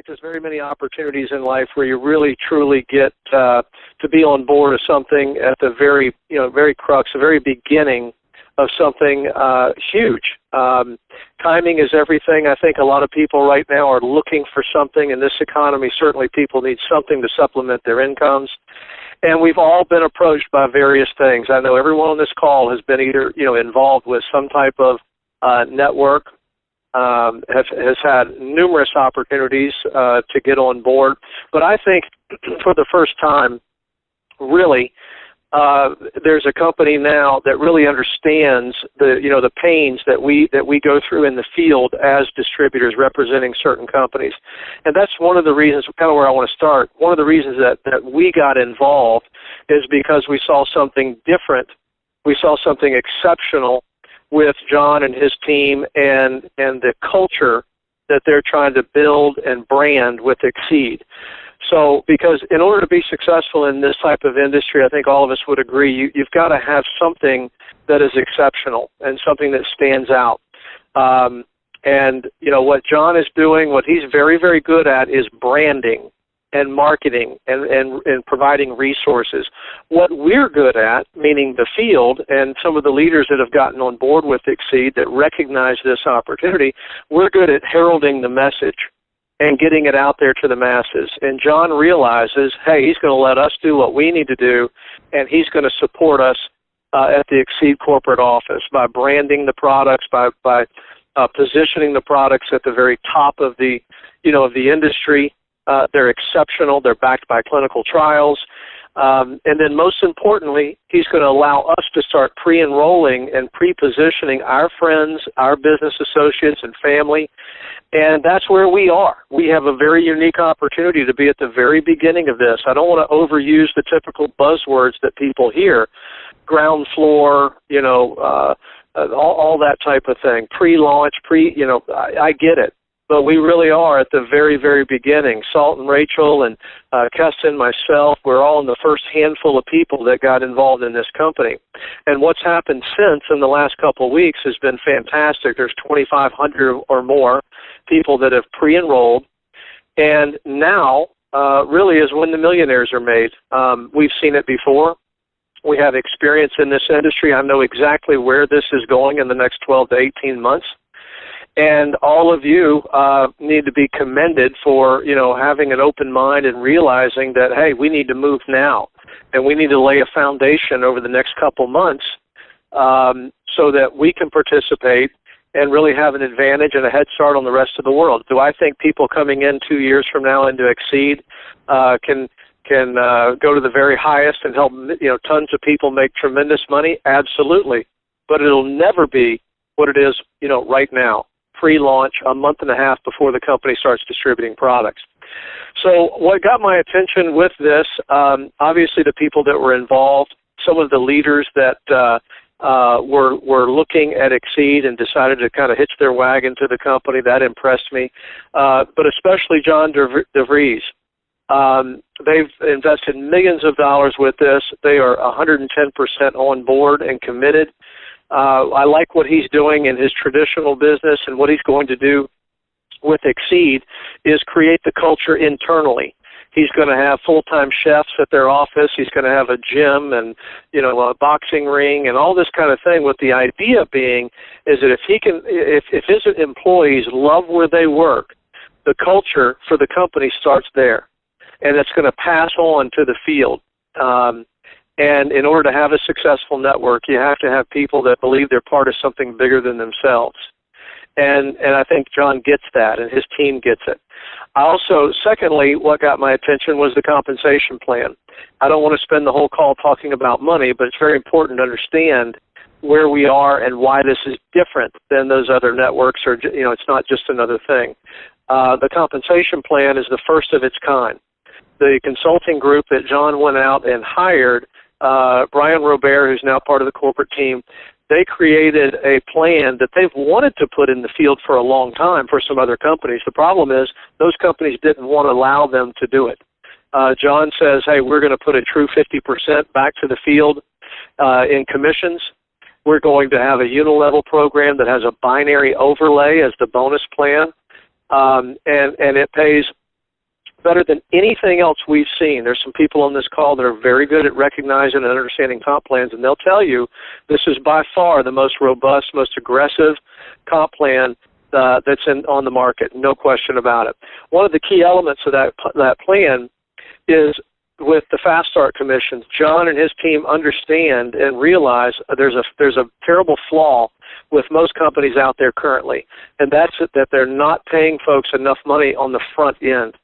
think there's very many opportunities in life where you really truly get to be on board of something at the very, very crux, the very beginning of something huge. Timing is everything. I think a lot of people right now are looking for something in this economy. Certainly people need something to supplement their incomes. And we've all been approached by various things. I know everyone on this call has been either, involved with some type of network, has had numerous opportunities to get on board. But I think for the first time, really, there's a company now that really understands the pains that we go through in the field as distributors representing certain companies. And that's one of the reasons, kind of where I want to start, one of the reasons that we got involved is because we saw something different. We saw something exceptional with John and his team and the culture that they're trying to build and brand with XSeed. So, because in order to be successful in this type of industry, I think all of us would agree, you've got to have something that is exceptional and something that stands out. And, what John is doing, what he's very, very good at is branding and marketing and providing resources. What we're good at, meaning the field and some of the leaders that have gotten on board with XSeed that recognize this opportunity, we're good at heralding the message and getting it out there to the masses. And John realizes, hey, he's going to let us do what we need to do, and he's going to support us at the XSeed corporate office by branding the products, by positioning the products at the very top of the, of the industry. They're exceptional. They're backed by clinical trials. And then most importantly, he's going to allow us to start pre-enrolling and pre-positioning our friends, our business associates and family. And that's where we are. We have a very unique opportunity to be at the very beginning of this. I don't want to overuse the typical buzzwords that people hear, ground floor, all that type of thing, pre-launch, I get it. But we really are at the very, very beginning. Salt and Rachel and Keston, myself, we're all in the first handful of people that got involved in this company. And what's happened since in the last couple of weeks has been fantastic. There's 2,500 or more people that have pre-enrolled. And now really is when the millionaires are made. We've seen it before. We have experience in this industry. I know exactly where this is going in the next 12 to 18 months. And all of you need to be commended for, having an open mind and realizing that, hey, we need to move now. And we need to lay a foundation over the next couple months so that we can participate and really have an advantage and a head start on the rest of the world. Do I think people coming in 2 years from now into XSeed can go to the very highest and help, tons of people make tremendous money? Absolutely. But it'll never be what it is, right now. Pre-launch, a month and a half before the company starts distributing products. So what got my attention with this, obviously the people that were involved, some of the leaders that were looking at XSeed and decided to kind of hitch their wagon to the company, that impressed me. But especially John DeVries. They've invested millions of dollars with this. They are 110% on board and committed. I like what he's doing in his traditional business, and what he's going to do with XSeed is create the culture internally. He's going to have full-time chefs at their office. He's going to have a gym and, a boxing ring and all this kind of thing, with the idea being is that if his employees love where they work, the culture for the company starts there, and it's going to pass on to the field. And in order to have a successful network, you have to have people that believe they're part of something bigger than themselves. And I think John gets that, and his team gets it. Also, secondly, what got my attention was the compensation plan. I don't want to spend the whole call talking about money, but it's very important to understand where we are and why this is different than those other networks, or, it's not just another thing. The compensation plan is the first of its kind. The consulting group that John went out and hired, Brian Robert, who's now part of the corporate team, they created a plan that they've wanted to put in the field for a long time for some other companies. The problem is those companies didn't want to allow them to do it. John says, hey, we're going to put a true 50% back to the field in commissions. We're going to have a unilevel program that has a binary overlay as the bonus plan, and it pays better than anything else we've seen. There's some people on this call that are very good at recognizing and understanding comp plans, and they'll tell you this is by far the most robust, most aggressive comp plan that's on the market, no question about it. One of the key elements of that plan is with the fast start commissions. John and his team understand and realize there's a terrible flaw with most companies out there currently, and that's that they're not paying folks enough money on the front end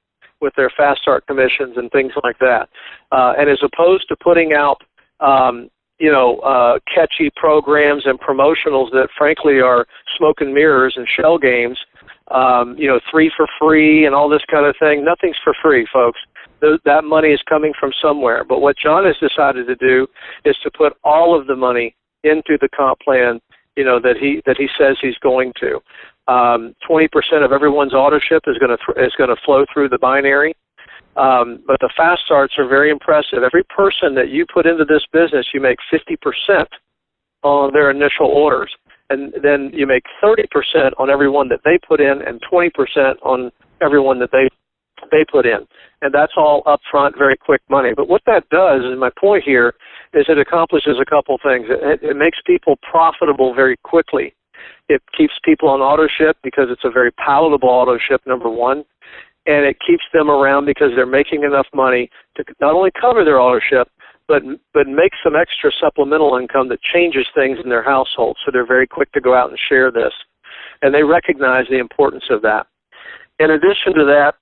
with their fast start commissions and things like that. And as opposed to putting out catchy programs and promotionals that frankly are smoke and mirrors and shell games, 3 for free and all this kind of thing. Nothing's for free, folks. That money is coming from somewhere. But what John has decided to do is to put all of the money into the comp plan, that he says he's going to. 20% of everyone's autoship is going to flow through the binary. But the fast starts are very impressive. Every person that you put into this business, you make 50% on their initial orders. And then you make 30% on everyone that they put in and 20% on everyone that they put in. And that's all upfront, very quick money. But what that does, and my point here, is it accomplishes a couple things. It makes people profitable very quickly. It keeps people on autoship because it's a very palatable autoship, number one. And it keeps them around because they're making enough money to not only cover their autoship, but make some extra supplemental income that changes things in their household. So they're very quick to go out and share this. And they recognize the importance of that. In addition to that,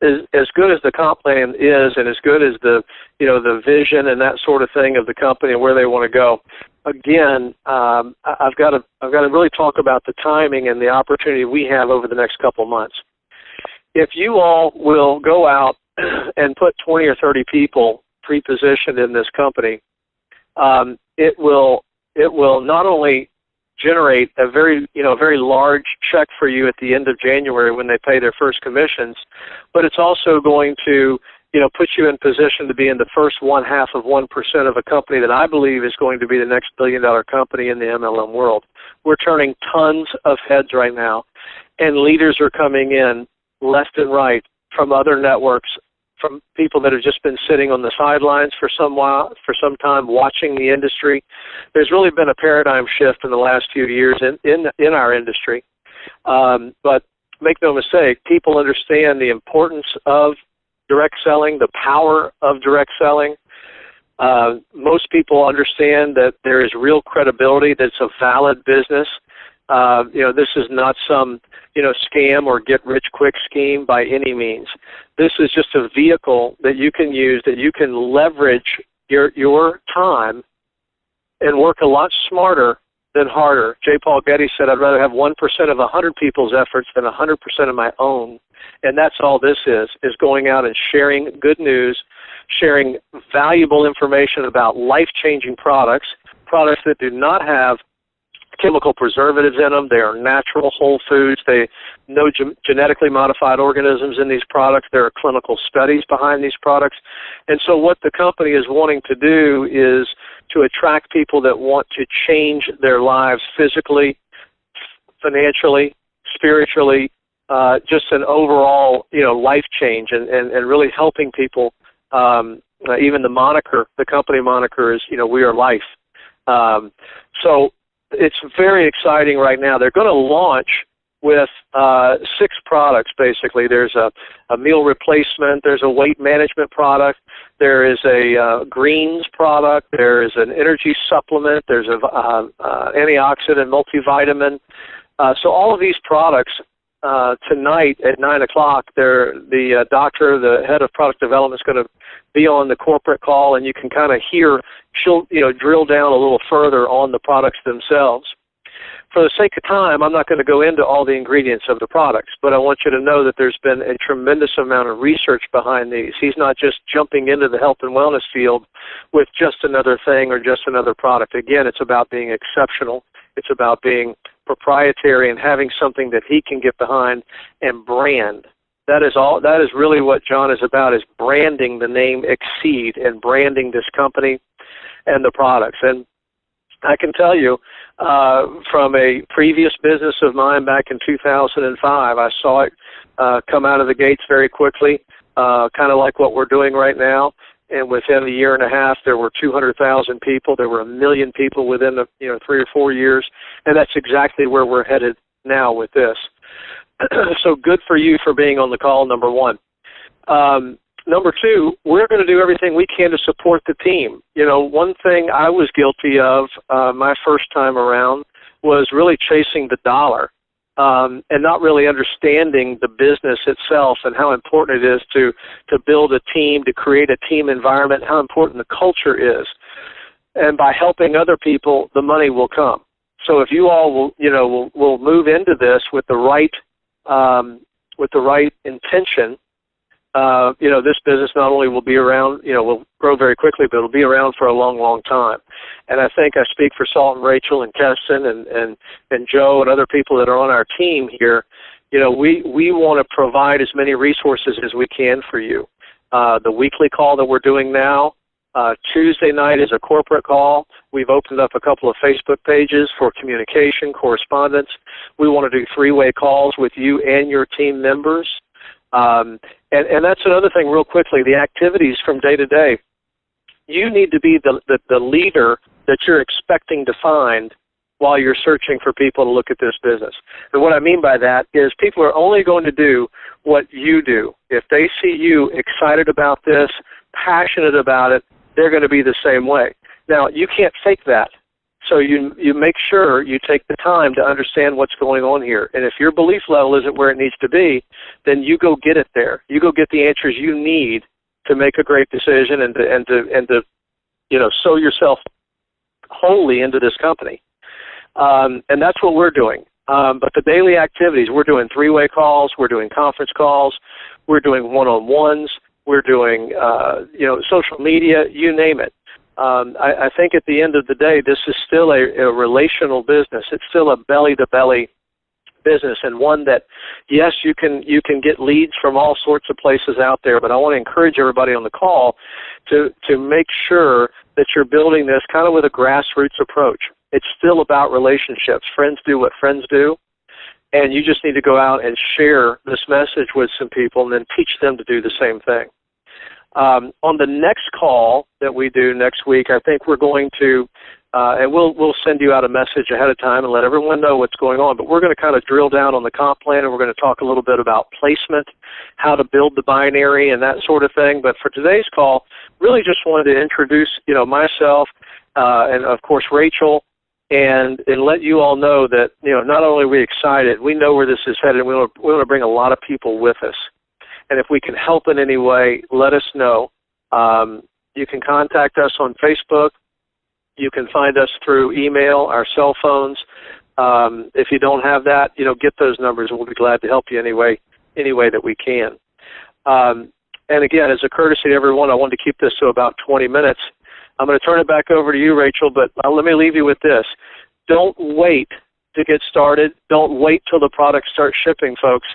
as good as the comp plan is, and as good as the vision and that sort of thing of the company and where they want to go, again, I've got to really talk about the timing and the opportunity we have over the next couple months. If you all will go out and put 20 or 30 people pre-positioned in this company, it will not only generate a very large check for you at the end of January when they pay their first commissions, but it's also going to put you in position to be in the first 0.5% of a company that I believe is going to be the next billion-dollar company in the MLM world. We're turning tons of heads right now, and leaders are coming in left and right from other networks, from people that have just been sitting on the sidelines for some time watching the industry. There's really been a paradigm shift in the last few years in our industry. But make no mistake, people understand the importance of direct selling, the power of direct selling. Most people understand that there is real credibility, that it's a valid business. This is not some scam or get-rich-quick scheme by any means. This is just a vehicle that you can use, that you can leverage your time and work a lot smarter than harder. J. Paul Getty said, I'd rather have 1% of 100 people's efforts than 100% of my own. And that's all this is going out and sharing good news, sharing valuable information about life-changing products that do not have chemical preservatives in them. They are natural, whole foods. No genetically modified organisms in these products. There are clinical studies behind these products. And so what the company is wanting to do is to attract people that want to change their lives physically, financially, spiritually, just an overall, life change and really helping people. Even the company moniker is, we are life. So it's very exciting right now. They're going to launch with 6 products, basically. There's a meal replacement. There's a weight management product. There is a greens product. There is an energy supplement. There's an antioxidant multivitamin. So all of these products tonight at 9 o'clock, the doctor, the head of product development, is going to be on the corporate call, and you can kind of hear, she'll drill down a little further on the products themselves. For the sake of time, I'm not going to go into all the ingredients of the products, but I want you to know that there's been a tremendous amount of research behind these. He's not just jumping into the health and wellness field with just another thing or just another product. Again, it's about being exceptional. It's about being proprietary and having something that he can get behind and brand. That is really what John is about, is branding the name XSeed and branding this company and the products. And I can tell you, from a previous business of mine back in 2005, I saw it come out of the gates very quickly, kind of like what we're doing right now. And within a year and a half, there were 200,000 people. There were 1 million people within the 3 or 4 years, and that's exactly where we're headed now with this. So good for you for being on the call, number one. Number two, we're going to do everything we can to support the team. One thing I was guilty of my first time around was really chasing the dollar and not really understanding the business itself and how important it is to build a team, to create a team environment, how important the culture is. And by helping other people, the money will come. So if you all will move into this with the right intention, this business not only will be around, will grow very quickly, but it'll be around for a long, long time. And I think I speak for Salt and Rachel and Keston and Joe and other people that are on our team here. We want to provide as many resources as we can for you. The weekly call that we're doing now, Tuesday night is a corporate call. We've opened up a couple of Facebook pages for communication, correspondence. We want to do 3-way calls with you and your team members. And that's another thing real quickly, the activities from day to day. You need to be the leader that you're expecting to find while you're searching for people to look at this business. And what I mean by that is people are only going to do what you do. If they see you excited about this, passionate about it, they're going to be the same way. Now, you can't fake that. So you make sure you take the time to understand what's going on here. And if your belief level isn't where it needs to be, then you go get it there. You go get the answers you need to make a great decision and to sow yourself wholly into this company. And that's what we're doing. But the daily activities, we're doing 3-way calls, we're doing conference calls, we're doing one-on-ones, we're doing social media, you name it. I think at the end of the day, this is still a relational business. It's still a belly-to-belly business, and one that, yes, you can get leads from all sorts of places out there, but I want to encourage everybody on the call to make sure that you're building this kind of with a grassroots approach. It's still about relationships. Friends do what friends do, and you just need to go out and share this message with some people and then teach them to do the same thing. On the next call that we do next week, I think we're going to, and we'll send you out a message ahead of time and let everyone know what's going on, but we're going to kind of drill down on the comp plan, and we're going to talk a little bit about placement, how to build the binary and that sort of thing. But for today's call, really just wanted to introduce, myself and, of course, Rachel, and let you all know that, not only are we excited, we know where this is headed, and we want to bring a lot of people with us. And if we can help in any way, let us know. You can contact us on Facebook. You can find us through email, our cell phones. If you don't have that, get those numbers, and we'll be glad to help you any way that we can. And again, as a courtesy to everyone, I wanted to keep this to about 20 minutes. I'm going to turn it back over to you, Rachel, but let me leave you with this. Don't wait to get started. Don't wait till the products start shipping, folks.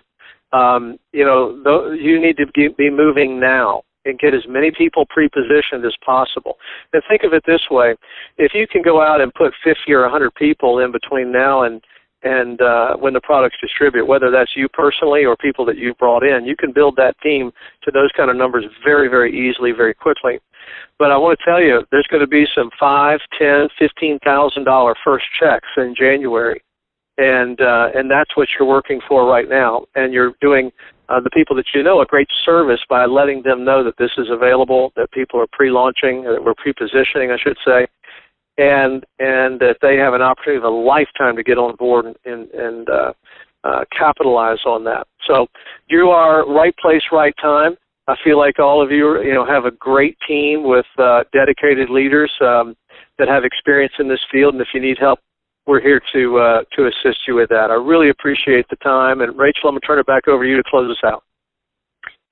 You need to be moving now and get as many people pre-positioned as possible. And think of it this way: if you can go out and put 50 or 100 people in between now and when the products distribute, whether that's you personally or people that you've brought in, you can build that team to those kind of numbers very, very easily, very quickly. But I want to tell you, there's going to be some $5,000, $10,000, $15,000 first checks in January. And that's what you're working for right now. And you're doing the people that you know a great service by letting them know that this is available, that people are pre-launching, that we're pre-positioning, I should say, and that they have an opportunity of a lifetime to get on board and capitalize on that. So you are right place, right time. I feel like all of you, have a great team with dedicated leaders that have experience in this field, and if you need help, we're here to assist you with that. I really appreciate the time. And Rachel, I'm going to turn it back over to you to close us out.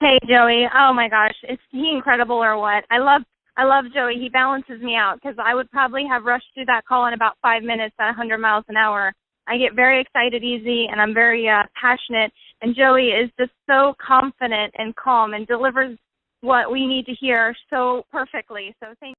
Hey, Joey. Oh, my gosh. Is he incredible or what? I love Joey. He balances me out because I would probably have rushed through that call in about 5 minutes at 100 miles an hour. I get very excited easy, and I'm very passionate. And Joey is just so confident and calm and delivers what we need to hear so perfectly. So thank you.